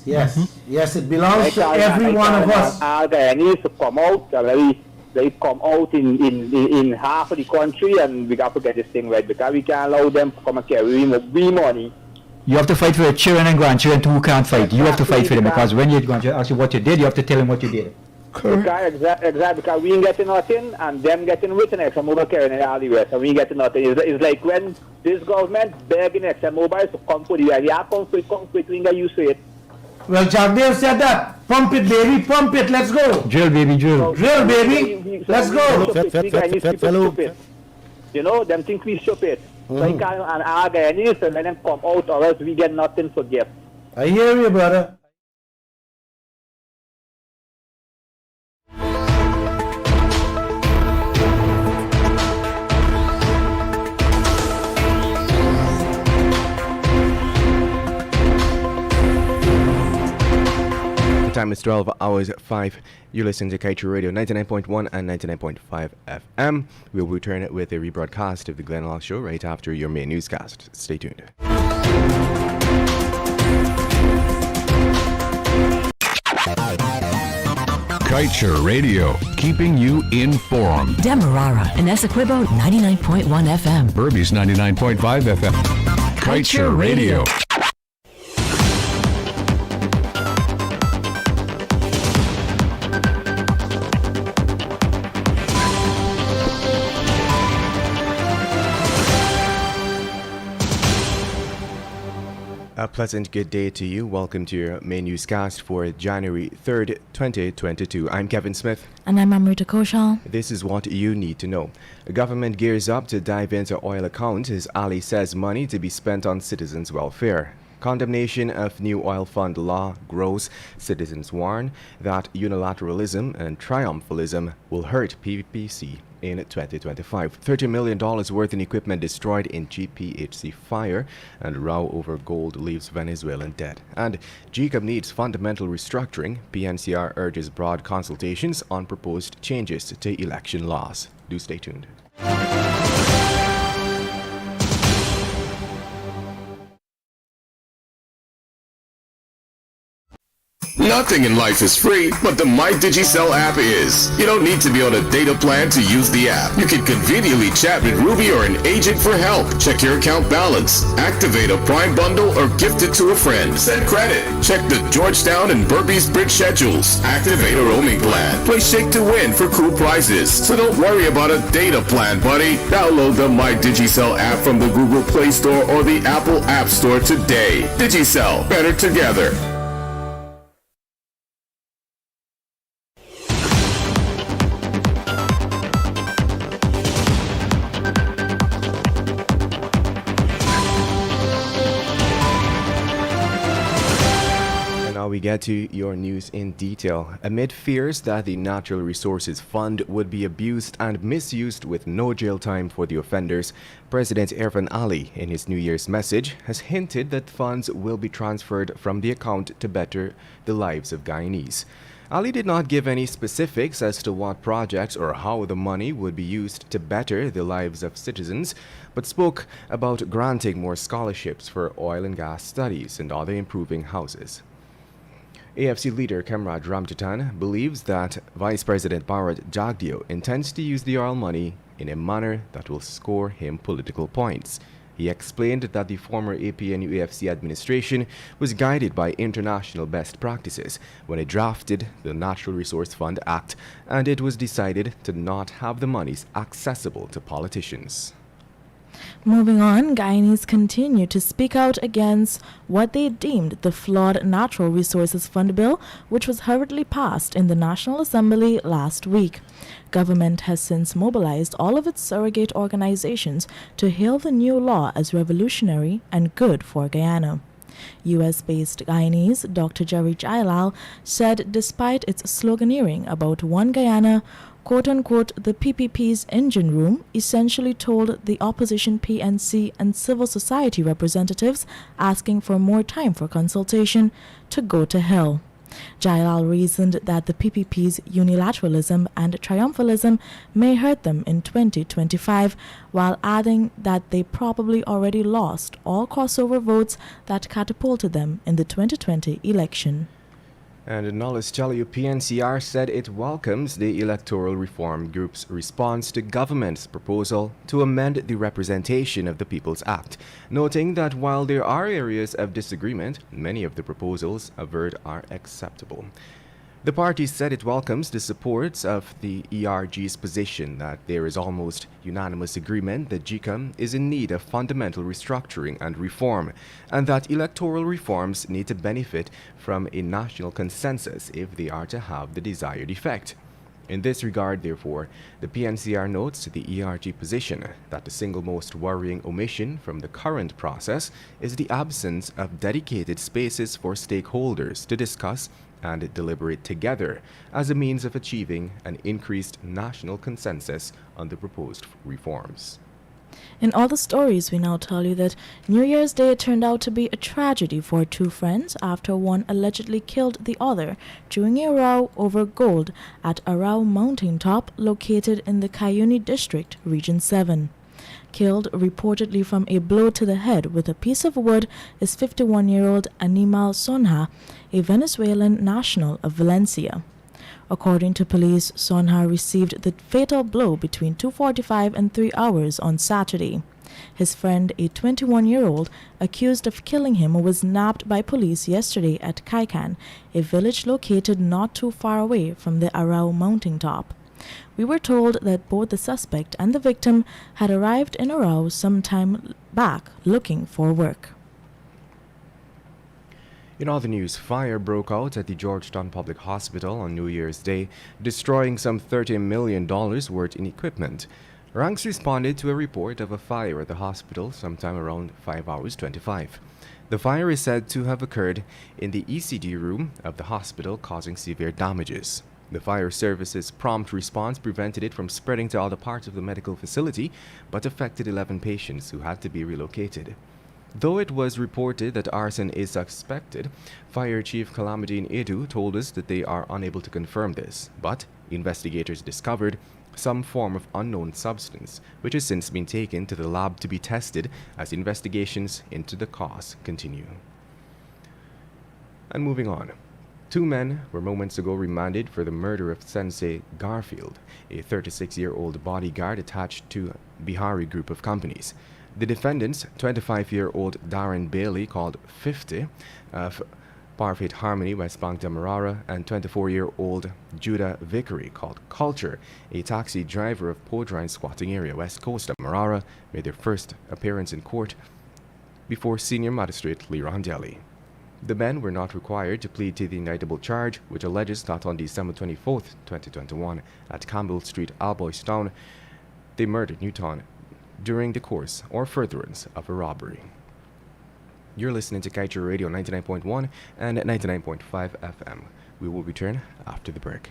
Yes, it belongs to every one of us. Guyanese to come out, they come out in half of the country, and we got to get this thing right because we can't allow them to come and carry we money. You have to fight for your children and grandchildren too who can't fight. You have to fight for them because when your grandchildren ask you what you did, you have to tell them what you did. Exactly, because we ain't getting nothing and them getting rich and ExxonMobil carrying it all the way, so we ain't getting nothing. It's like when this government begging ExxonMobil to come for the area, come quick, we ain't get used to it. Well, Jack Dale said that. Pump it, baby, pump it, let's go. Drill, baby, drill. Drill, baby, let's go. You know, them think we stupid. So you can't, and our Guyanese, and let them come out or else we get nothing for gift. I hear you, brother. Time is 12 hours 5. You listen to Kaieteur Radio 99.1 and 99.5 FM. We'll return with a rebroadcast of the Glenn Locke Show right after your main newscast. Stay tuned. Kaieteur Radio, keeping you informed. Demerara and Essequibo 99.1 FM. Burby's 99.5 FM. Kaieteur Radio. A pleasant good day to you. Welcome to your main newscast for January 3rd, 2022. I'm Kevin Smith. And I'm Amrita Koshal. This is what you need to know. The government gears up to dive into oil account as Ali says money to be spent on citizens' welfare. Condemnation of new oil fund law grows. Citizens warn that unilateralism and triumphalism will hurt PPC in 2025. $30 million worth in equipment destroyed in GPHC fire, and row over gold leaves Venezuelan dead. And GCAB needs fundamental restructuring. PNCR urges broad consultations on proposed changes to election laws. Do stay tuned. Nothing in life is free, but the MyDigiCell app is. You don't need to be on a data plan to use the app. You can conveniently chat with Ruby or an agent for help. Check your account balance, activate a Prime bundle, or gift it to a friend. Send credit. Check the Georgetown and Burpees Bridge schedules. Activate a roaming plan. Play Shake to Win for cool prizes. So don't worry about a data plan, buddy. Download the MyDigiCell app from the Google Play Store or the Apple App Store today. Digicel, better together. We get to your news in detail. Amid fears that the Natural Resources Fund would be abused and misused with no jail time for the offenders, President Irfan Ali, in his New Year's message, has hinted that funds will be transferred from the account to better the lives of Guyanese. Ali did not give any specifics as to what projects or how the money would be used to better the lives of citizens, but spoke about granting more scholarships for oil and gas studies and other improving houses. AFC leader Kamraj Ramjatan believes that Vice President Bharat Jagdeo intends to use the oil money in a manner that will score him political points. He explained that the former APNU AFC administration was guided by international best practices when it drafted the Natural Resource Fund Act, and it was decided to not have the monies accessible to politicians. Moving on, Guyanese continue to speak out against what they deemed the flawed Natural Resources Fund bill, which was hurriedly passed in the National Assembly last week. Government has since mobilized all of its surrogate organizations to hail the new law as revolutionary and good for Guyana. U.S.-based Guyanese Dr. Jerry Jailal said despite its sloganeering about One Guyana, quote-unquote, the PPP's engine room essentially told the opposition PNC and civil society representatives asking for more time for consultation to go to hell. Jailal reasoned that the PPP's unilateralism and triumphalism may hurt them in 2025, while adding that they probably already lost all crossover votes that catapulted them in the 2020 election. And Knowledge Chalio PNCR said it welcomes the Electoral Reform Group's response to government's proposal to amend the Representation of the People's Act, noting that while there are areas of disagreement, many of the proposals averred are acceptable. The party said it welcomes the support of the ERG's position that there is almost unanimous agreement that JICA is in need of fundamental restructuring and reform, and that electoral reforms need to benefit from a national consensus if they are to have the desired effect. In this regard, therefore, the PNCR notes the ERG position that the single most worrying omission from the current process is the absence of dedicated spaces for stakeholders to discuss and deliberate together as a means of achieving an increased national consensus on the proposed reforms. In all the stories, we now tell you that New Year's Day turned out to be a tragedy for two friends after one allegedly killed the other during a row over gold at Arau Mountaintop located in the Kaieteur District, Region 7. Killed reportedly from a blow to the head with a piece of wood is 51-year-old Animal Sonha, a Venezuelan national of Valencia. According to police, Sonha received the fatal blow between 2:45 and 3 hours on Saturday. His friend, a 21-year-old, accused of killing him, was nabbed by police yesterday at Kaikan, a village located not too far away from the Arau Mountaintop. We were told that both the suspect and the victim had arrived in Arau some time back looking for work. In other news, fire broke out at the Georgetown Public Hospital on New Year's Day, destroying some $30 million worth in equipment. Ranks responded to a report of a fire at the hospital sometime around 5:25. The fire is said to have occurred in the ECD room of the hospital, causing severe damages. The fire service's prompt response prevented it from spreading to other parts of the medical facility, but affected 11 patients who had to be relocated. Though it was reported that arson is suspected, Fire Chief Calamidine Edu told us that they are unable to confirm this, but investigators discovered some form of unknown substance, which has since been taken to the lab to be tested as investigations into the cause continue. And moving on. Two men were moments ago remanded for the murder of Sensei Garfield, a 36-year-old bodyguard attached to Bihari Group of Companies. The defendants, 25-year-old Darren Bailey, called 50, of Parfait Harmony, West Bank Demerara, and 24-year-old Judah Vickery, called Culture, a taxi driver of Podrine Squatting Area, West Coast Demerara, made their first appearance in court before Senior Magistrate Lee Rondelli. The men were not required to plead to the indictable charge, which alleges that on December 24, 2021, at Campbell Street, Alboystown, they murdered Newton during the course or furtherance of a robbery. You're listening to Kaieteur Radio 99.1 and 99.5 FM. We will return after the break.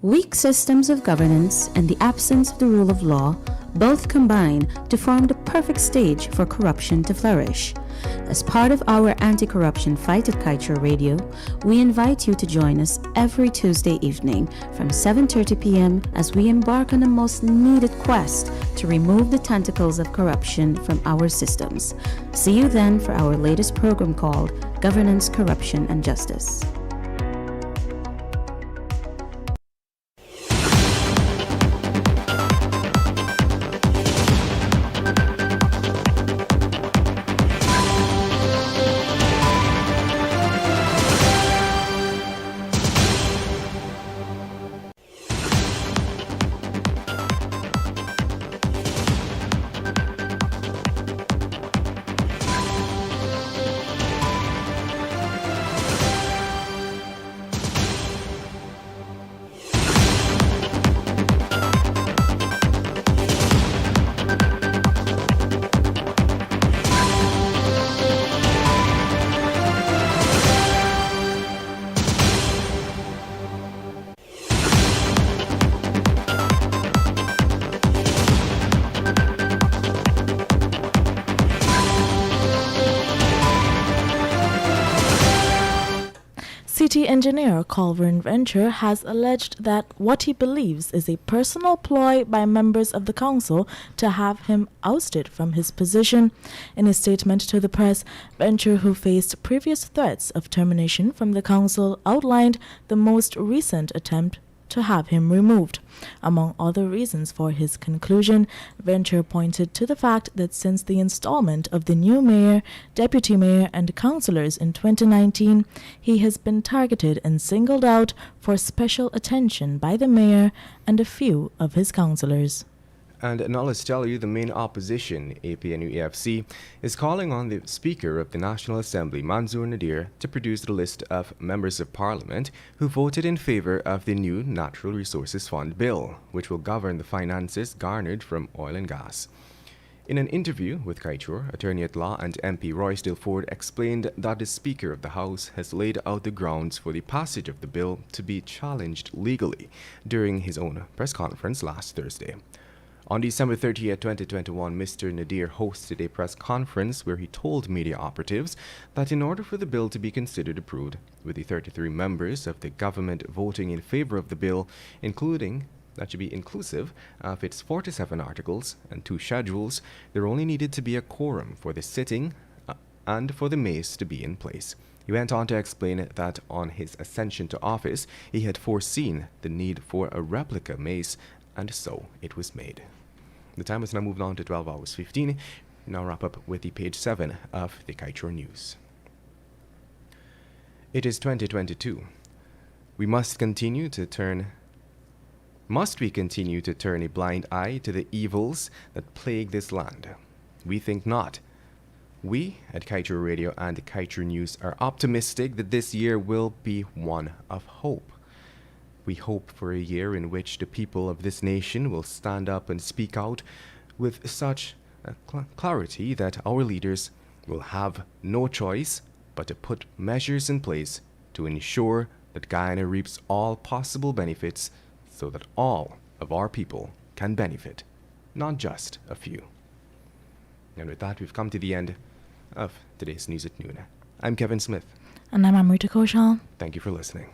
Weak systems of governance and the absence of the rule of law both combine to form the perfect stage for corruption to flourish. As part of our anti-corruption fight at Kaieteur Radio, we invite you to join us every Tuesday evening from 7:30 p.m. as we embark on the most needed quest to remove the tentacles of corruption from our systems. See you then for our latest program called Governance, Corruption and Justice. city engineer Colvin Venture has alleged that what he believes is a personal ploy by members of the council to have him ousted from his position. In a statement to the press, Venture, who faced previous threats of termination from the council, outlined the most recent attempt to have him removed. Among other reasons for his conclusion, Venture pointed to the fact that since the installment of the new mayor, deputy mayor, and councillors in 2019, he has been targeted and singled out for special attention by the mayor and a few of his councillors. And now let's tell you the main opposition, APNU-EFC, is calling on the Speaker of the National Assembly, Manzoor Nadir, to produce the list of members of Parliament who voted in favor of the new Natural Resources Fund bill, which will govern the finances garnered from oil and gas. In an interview with Kaieteur, attorney at law and MP Roysdale Ford explained that the Speaker of the House has laid out the grounds for the passage of the bill to be challenged legally during his own press conference last Thursday. On December 30th, 2021, Mr. Nadir hosted a press conference where he told media operatives that in order for the bill to be considered approved, with the 33 members of the government voting in favor of the bill, that should be inclusive of its 47 articles and 2 schedules, there only needed to be a quorum for the sitting and for the mace to be in place. He went on to explain that on his ascension to office, he had foreseen the need for a replica mace, and so it was made. The time has now moved on to 12 hours 15. We now wrap up with the page 7 of the Kaieteur News. It is 2022. Must we continue to turn a blind eye to the evils that plague this land? We think not. We at Kaieteur Radio and Kaieteur News are optimistic that this year will be one of hope. We hope for a year in which the people of this nation will stand up and speak out with such clarity that our leaders will have no choice but to put measures in place to ensure that Guyana reaps all possible benefits so that all of our people can benefit, not just a few. And with that, we've come to the end of today's News at Noon. I'm Kevin Smith. And I'm Amrita Koshal. Thank you for listening.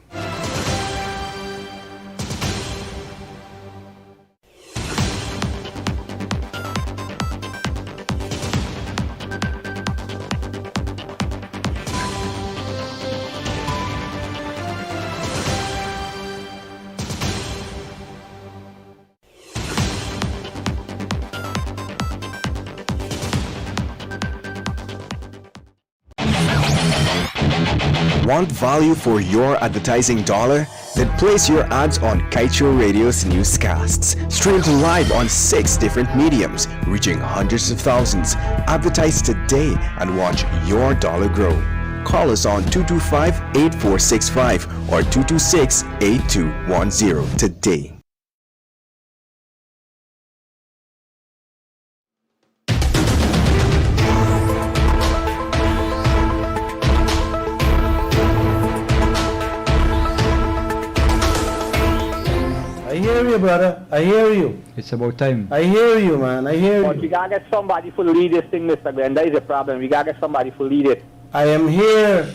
Want value for your advertising dollar? Then place your ads on Kaieteur Radio's newscasts. Streamed live on 6 different mediums, reaching hundreds of thousands. Advertise today and watch your dollar grow. Call us on 225-8465 or 226-8210 today. I hear you, brother. I hear you. It's about time. I hear you, man. I hear But you. we gotta get somebody to lead this thing, Mr. Glenn. That is a problem. We gotta get somebody to lead it. I am here.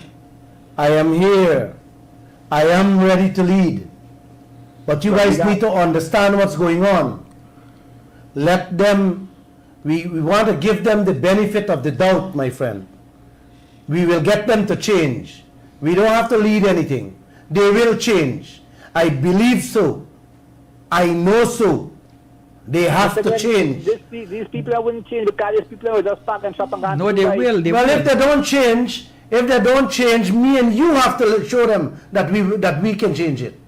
I am here. I am ready to lead. But you guys need to understand what's going on. Let them, we want to give them the benefit of the doubt, my friend. We will get them to change. We don't have to lead anything. They will change. I believe so. I know so. They have to change. These people wouldn't change because these people are just park and shop and go. No, they will. They Well, will. if they don't change, me and you have to show them that we can change it.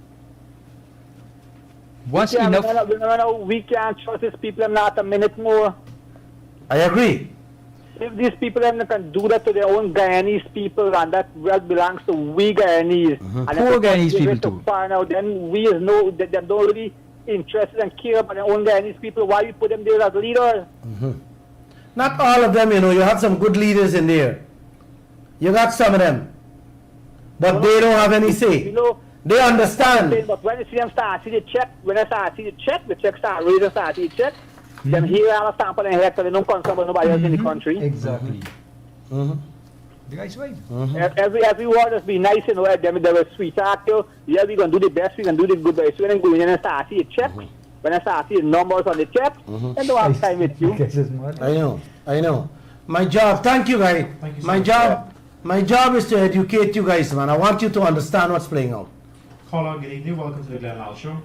Once Yeah, enough. we can't trust these people not a minute more. I agree. If these people can do that to their own Guyanese people, and that well belongs to we Guyanese, and Poor Guyanese people too. Now, then we know that they don't really interested and care about their own Guyanese people. Why we put them there as leaders? Not all of them, you have some good leaders in there. You got some of them. But they don't have any say. They understand. But when you see them start see the check, when I start see the check start reading, start see the check, then here I have a stamp on their head so they don't concern about nobody else in the country. Exactly. The guy's right. Every word has been nice, you know. Them they were sweetheart, you. Yeah, we gonna do the best. We can do the good best. When I go in and start see a check, when I start see numbers on the check, and don't have time with you. I know. My job. Thank you, guys. Thank you so My much. job is to educate you guys, man. I want you to understand what's playing out. Caller, good evening. Welcome to the Glenn Lal Show.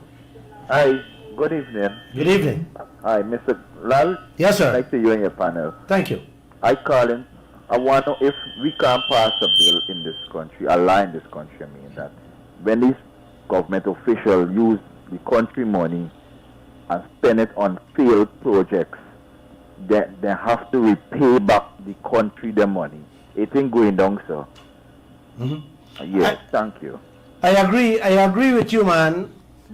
Hi, good evening. Good evening. Hi, Mr. Lal. Yes, sir. Nice to you and your panel. Thank you. I call in. I want to know if we can pass a bill in this country, a law in this country, I mean, that when these government officials use the country money and spend it on failed projects, they have to repay back the country the money. It ain't going down, sir. Yes, thank you. I agree with you, man.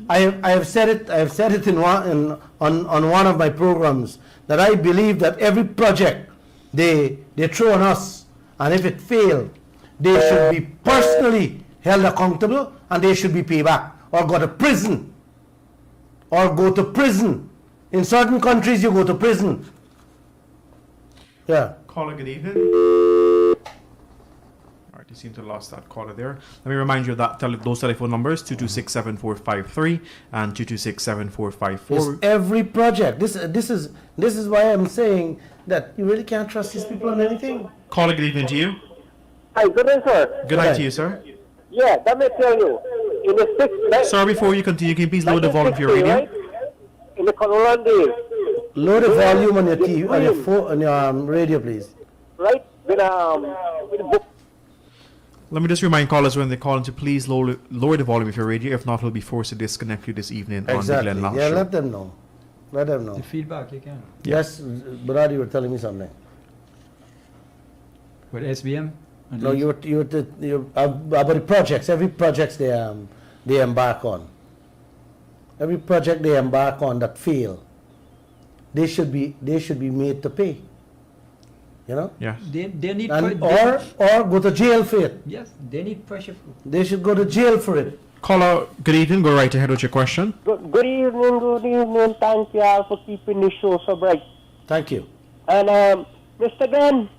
I have said it on one of my programs that I believe that every project they throw on us, and if it fails, they should be personally held accountable and they should be paid back or go to prison. In certain countries, you go to prison. Yeah. Caller, good evening. All right, you seem to have lost that caller there. Let me remind you of that those telephone numbers: 226-7453 and 226-7454. It's every project. This is why I'm saying that you really can't trust these people on anything. Caller, good evening to you. Hi, good day, sir. Good night to you, sir. Yeah, let me tell you. In the 6th, Sir, before you continue, can you please lower the volume of your radio? right? In the colonial days, Lower the volume on your TV, on your phone, on your radio, please. right? With the book. Let me just remind callers when they call in to please lower the volume of your radio. If not, we'll be forced to disconnect you this evening on the Glenn Lal Yeah, Show. let them know. Let them know. The feedback you can. Yes, Brad, you were telling me something. With SBM? No, you about the projects. Every project they embark on. Every project they embark on that fail, they should be made to pay. You know? Yes. They need Or go to jail for it. Yes, they need pressure. They should go to jail for it. Caller, good evening. Go right ahead with your question. Good evening. Thank you all for keeping the show so bright. Thank you. And Mr. Glenn,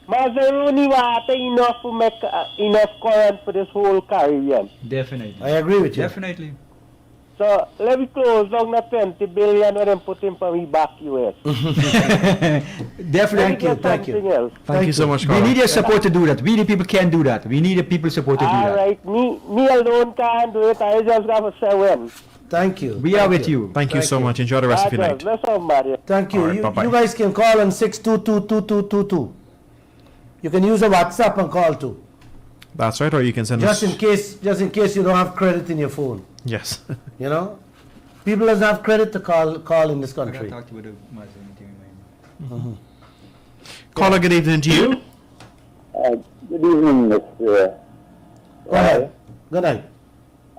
Mazaruni water enough to make enough current for this whole Caribbean. Definitely. I agree with you. Definitely. So let me close down the 20 billion and then put him for me back US. Definitely. Thank you. Thank you so much, We caller. need your support to do that. We the people can't do that. We need the people support to do All that. right, me alone can't do it. I just got to say when. Thank you. We are with you. Thank you so much. Enjoy the rest of your night. Let's somebody. Thank you. All right, bye-bye. You guys can call on 6222222. You can use a WhatsApp and call too. That's right, or you can send us... Just in case you don't have credit in your phone. Yes. You know? People doesn't have credit to call in this country. Talk to the Caller, good evening to you. Good evening, Mr. Go ahead. Good night.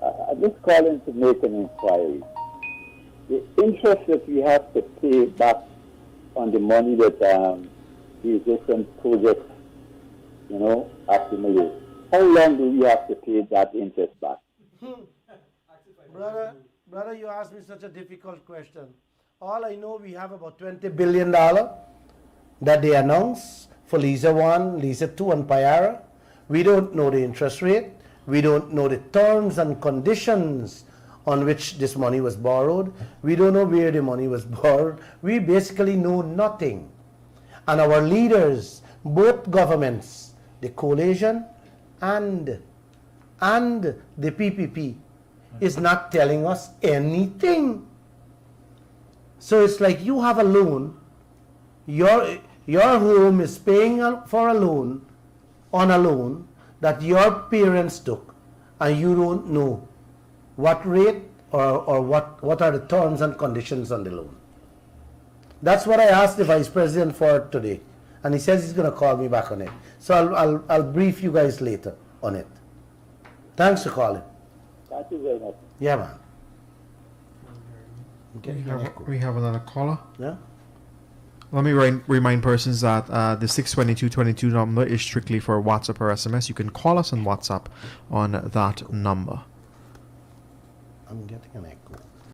I just calling to make an inquiry. The interest that we have to pay back on the money that these different projects, accumulate. How long do we have to pay that interest back? Brother, you asked me such a difficult question. All I know, we have about $20 billion that they announced for Lisa 1, Lisa 2, and Payara. We don't know the interest rate. We don't know the terms and conditions on which this money was borrowed. We don't know where the money was borrowed. We basically know nothing. And our leaders, both governments, the coalition and the PPP, is not telling us anything. So it's like you have a loan, your home is paying for a loan on a loan that your parents took, and you don't know what rate or what are the terms and conditions on the loan. That's what I asked the Vice President for today, and he says he's going to call me back on it. So I'll brief you guys later on it. Thanks for calling. Thank you very much. Yeah, man. Okay. We have another caller. Yeah. Let me remind persons that the 62222 number is strictly for WhatsApp or SMS. You can call us on WhatsApp on that number. I'm getting an echo.